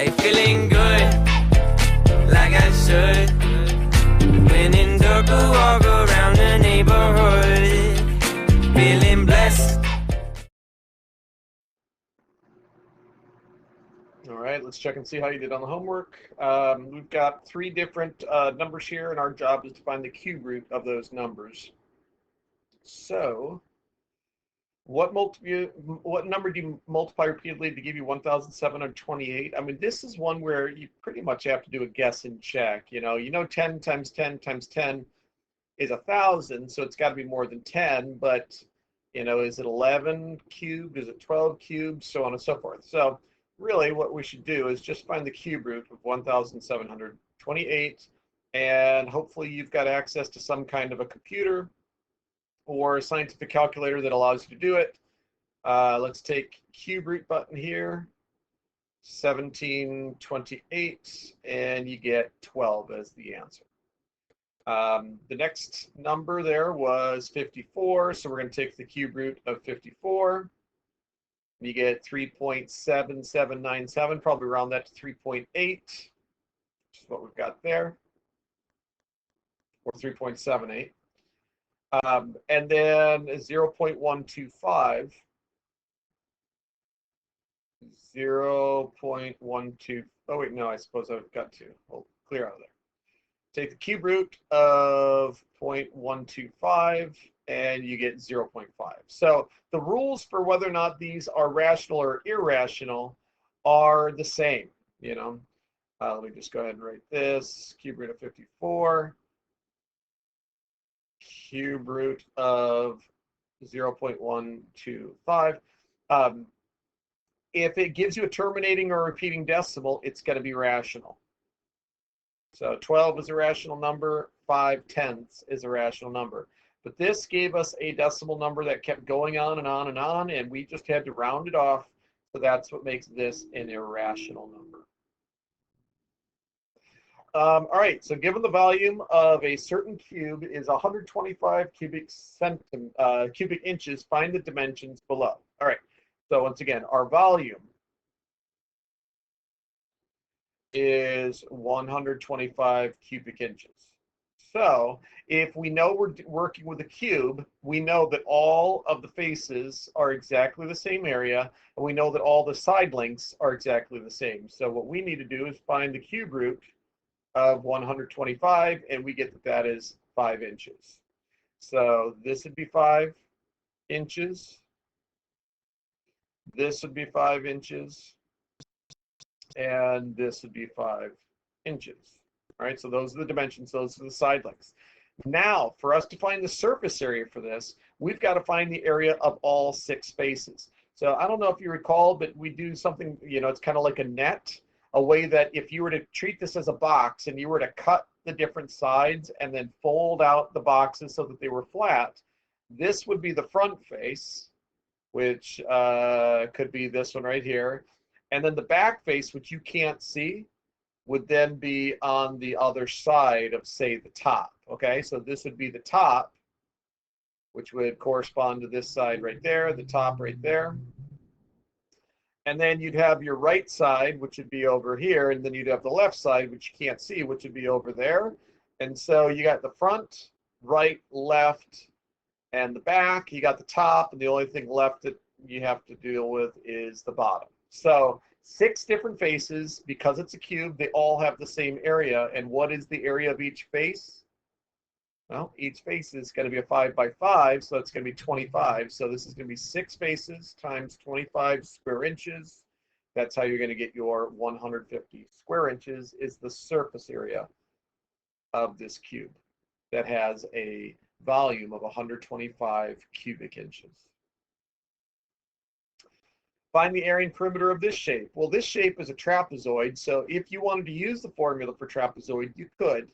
Hey, feeling good, like I should. When in dark, I walk around the neighborhood, feeling blessed. All right, let's check and see how you did on the homework. We've got three different numbers here, and our job is to find the cube root of those numbers. So, what number do you multiply repeatedly to give you 1,728? I mean, this is one where you pretty much have to do a guess and check. You know 10 times 10 times 10 is 1,000, so it's got to be more than 10, but, is it 11 cubed? Is it 12 cubed? So on and so forth. So, really what we should do is just find the cube root of 1,728, and hopefully you've got access to some kind of a computer or a scientific calculator that allows you to do it. Let's take cube root button here, 1728, and you get 12 as the answer. The next number there was 54, so we're going to take the cube root of 54. You get 3.7797, probably round that to 3.8, which is what we've got there, or 3.78. And then 0.125, 0.12, oh wait, no, I suppose I've got to, we'll clear out of there. Take the cube root of 0.125, and you get 0.5. So the rules for whether or not these are rational or irrational are the same, Let me just go ahead and write this. Cube root of 54, cube root of 0.125. If it gives you a terminating or repeating decimal, it's going to be rational. So 12 is a rational number, 5/10 is a rational number. But this gave us a decimal number that kept going on and on and on, and we just had to round it off. So that's what makes this an irrational number. All right, so given the volume of a certain cube is 125 cubic inches, find the dimensions below. All right, so once again, our volume is 125 cubic inches. So if we know we're working with a cube, we know that all of the faces are exactly the same area, and we know that all the side lengths are exactly the same. So what we need to do is find the cube root of 125, and we get that is 5 inches. So this would be 5 inches. This would be 5 inches. And this would be 5 inches. All right, so those are the dimensions, those are the side lengths. Now, for us to find the surface area for this, we've got to find the area of all 6 faces. So I don't know if you recall, but we do something, it's kind of like a net, a way that if you were to treat this as a box and you were to cut the different sides and then fold out the boxes so that they were flat, this would be the front face, which could be this one right here. And then the back face, which you can't see, would then be on the other side of, say, the top. Okay, so this would be the top, which would correspond to this side right there, the top right there. And then you'd have your right side, which would be over here, and then you'd have the left side, which you can't see, which would be over there. And so you got the front, right, left, and the back. You got the top, and the only thing left that you have to deal with is the bottom. So 6 different faces. Because it's a cube, they all have the same area. And what is the area of each face? Well, each face is going to be a 5 by 5, so it's going to be 25. So this is going to be 6 faces times 25 square inches. That's how you're going to get your 150 square inches is the surface area of this cube that has a volume of 125 cubic inches. Find the area and perimeter of this shape. Well, this shape is a trapezoid, so if you wanted to use the formula for trapezoid, you could.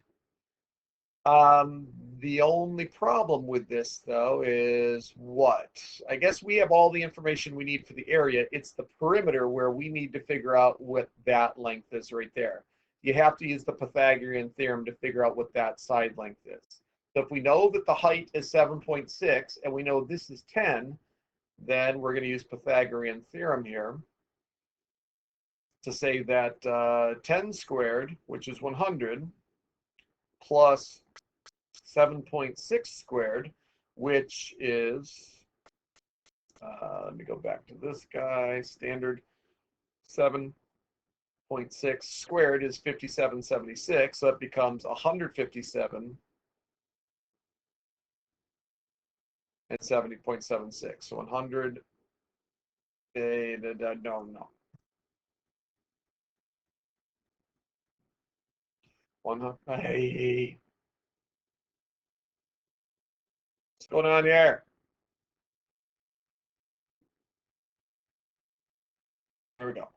The only problem with this, though, is what? I guess we have all the information we need for the area. It's the perimeter where we need to figure out what that length is right there. You have to use the Pythagorean theorem to figure out what that side length is. So if we know that the height is 7.6 and we know this is 10, then we're going to use Pythagorean theorem here to say that 10 squared, which is 100, plus 7.6 squared, which is, let me go back to this guy, standard 7.6 squared is 5776, so that becomes 157 and 70.76. So 100, no. 100, hey, what's going on here? There we go.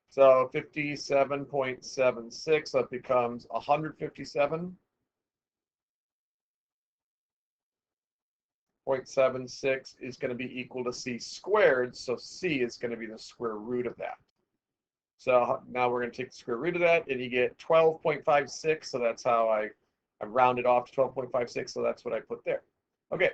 So 57.76, that becomes 157.76 is going to be equal to c squared, so c is going to be the square root of that. So now we're going to take the square root of that, and you get 12.56, so that's how I rounded off to 12.56, so that's what I put there. Okay,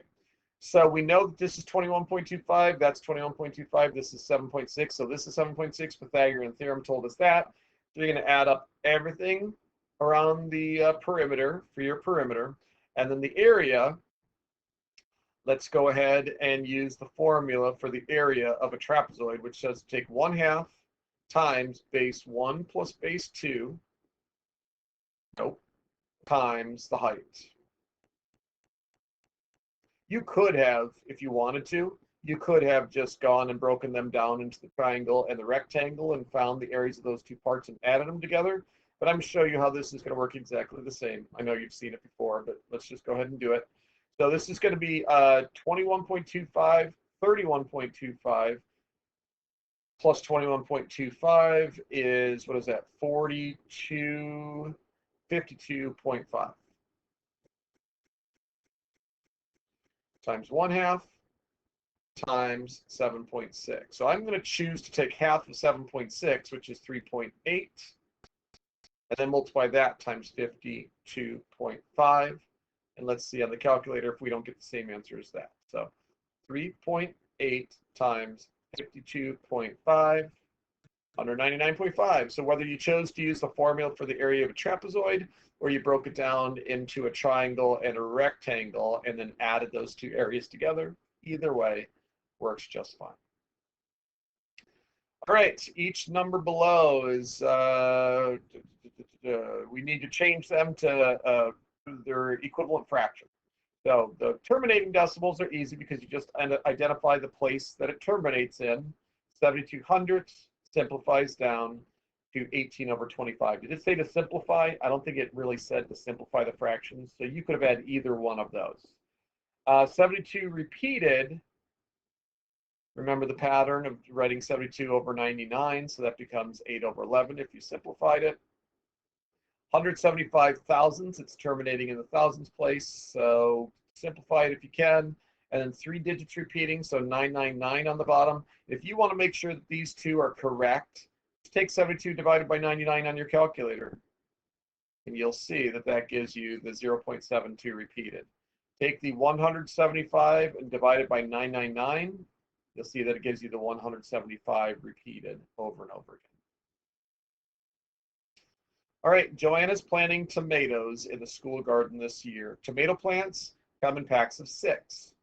so we know that this is 21.25, that's 21.25, this is 7.6, so this is 7.6. Pythagorean theorem told us that. So you're going to add up everything around the perimeter for your perimeter, and then the area. Let's go ahead and use the formula for the area of a trapezoid, which says take 1/2 times base 1 plus base 2, nope, times the height. You could have, if you wanted to, you could have just gone and broken them down into the triangle and the rectangle and found the areas of those two parts and added them together. But I'm going to show you how this is going to work exactly the same. I know you've seen it before, but let's just go ahead and do it. So this is going to be 21.25, 31.25, plus 21.25 is, what is that, 52.5 times 1/2 times 7.6. So I'm going to choose to take half of 7.6, which is 3.8, and then multiply that times 52.5. And let's see on the calculator if we don't get the same answer as that. So 3.8 times 52.5, 199.5. So whether you chose to use the formula for the area of a trapezoid, or you broke it down into a triangle and a rectangle and then added those two areas together, either way works just fine. All right, each number below is, we need to change them to their equivalent fraction. So the terminating decimals are easy because you just identify the place that it terminates in. 72/100 simplifies down to 18/25. Did it say to simplify? I don't think it really said to simplify the fractions, so you could have had either one of those. 72 repeated, remember the pattern of writing 72/99, so that becomes 8/11 if you simplified it. 175 thousandths, it's terminating in the thousands place, so simplify it if you can. And then 3 digits repeating, so 999 on the bottom. If you want to make sure that these two are correct, take 72 divided by 99 on your calculator, and you'll see that that gives you the 0.72 repeated. Take the 175 and divide it by 999. You'll see that it gives you the 175 repeated over and over again. All right, Joanna's planting tomatoes in the school garden this year. Tomato plants come in packs of 6.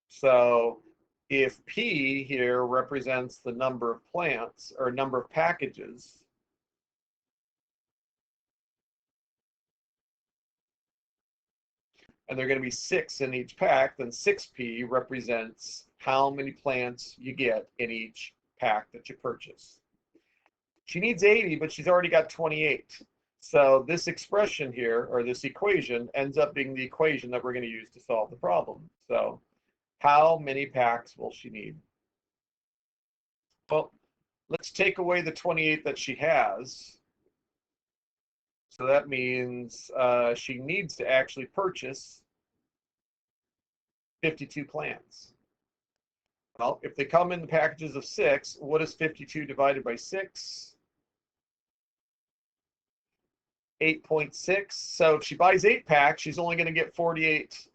So if P here represents the number of plants or number of packages, and they're going to be 6 in each pack, then 6P represents how many plants you get in each pack that you purchase. She needs 80, but she's already got 28. So this expression here, or this equation, ends up being the equation that we're going to use to solve the problem. So how many packs will she need? Well, let's take away the 28 that she has. So that means she needs to actually purchase 52 plants. Well, if they come in the packages of 6, what is 52 divided by 6? 8.6. So if she buys 8 packs, she's only going to get 48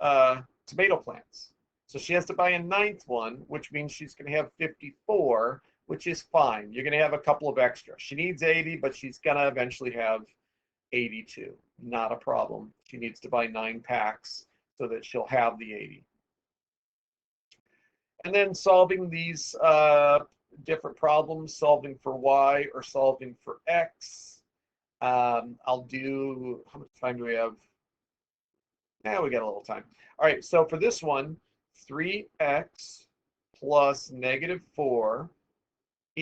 tomato plants. So she has to buy a 9th one, which means she's going to have 54, which is fine. You're going to have a couple of extra. She needs 80, but she's going to eventually have 82. Not a problem. She needs to buy 9 packs so that she'll have the 80. And then solving these different problems, solving for y or solving for x. I'll do, how much time do we have? Yeah, we got a little time. All right, so for this one, 3x plus -4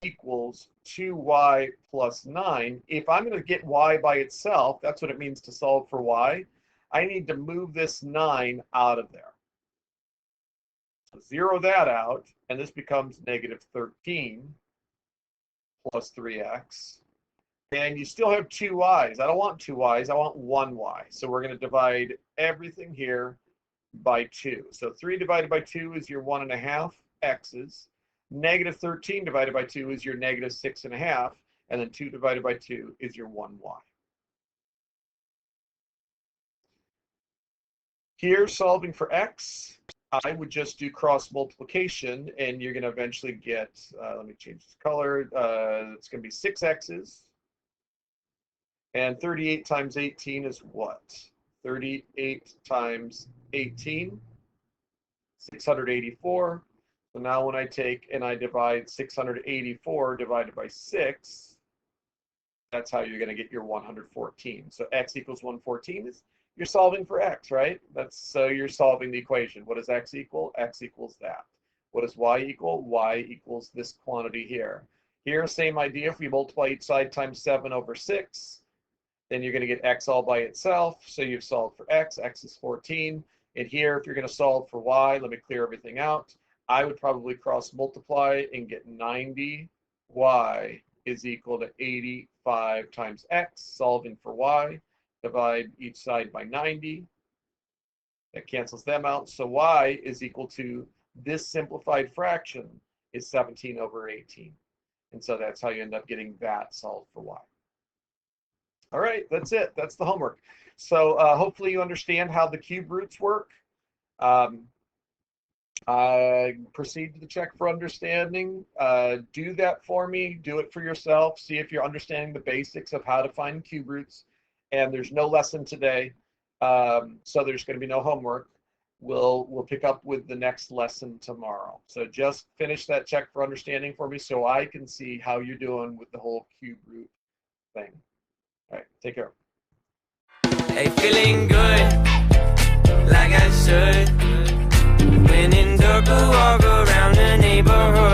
equals 2y plus 9. If I'm going to get y by itself, that's what it means to solve for y. I need to move this 9 out of there. So zero that out, and this becomes -13 plus 3x. And you still have 2 y's. I don't want 2 y's, I want 1 y. So we're going to divide everything here by 2. So 3 divided by 2 is your 1.5 x's. -13 divided by 2 is your -6.5. And then 2 divided by 2 is your 1y. Here, solving for x, I would just do cross multiplication, and you're going to eventually get, let me change the color, it's going to be 6 x's. And 38 times 18 is what? 38 times 18, 684. So now when I take and I divide 684 divided by 6, that's how you're going to get your 114. So x equals 114 is, you're solving for x, right? So you're solving the equation. What does x equal? X equals that. What does y equal? Y equals this quantity here. Here, same idea. If we multiply each side times 7 over 6, then you're going to get x all by itself. So you've solved for x. X is 14. And here, if you're going to solve for y, let me clear everything out. I would probably cross multiply and get 90. Y is equal to 85 times x. Solving for y. Divide each side by 90. That cancels them out. So y is equal to, this simplified fraction is 17 over 18. And so that's how you end up getting that solved for y. All right, that's it. That's the homework. So hopefully you understand how the cube roots work. Proceed to the check for understanding. Do that for me. Do it for yourself. See if you're understanding the basics of how to find cube roots. And there's no lesson today, so there's going to be no homework. We'll pick up with the next lesson tomorrow. So just finish that check for understanding for me so I can see how you're doing with the whole cube root thing. All right, take care. Hey, feeling good, like I should. When in dark, walk around the neighborhood.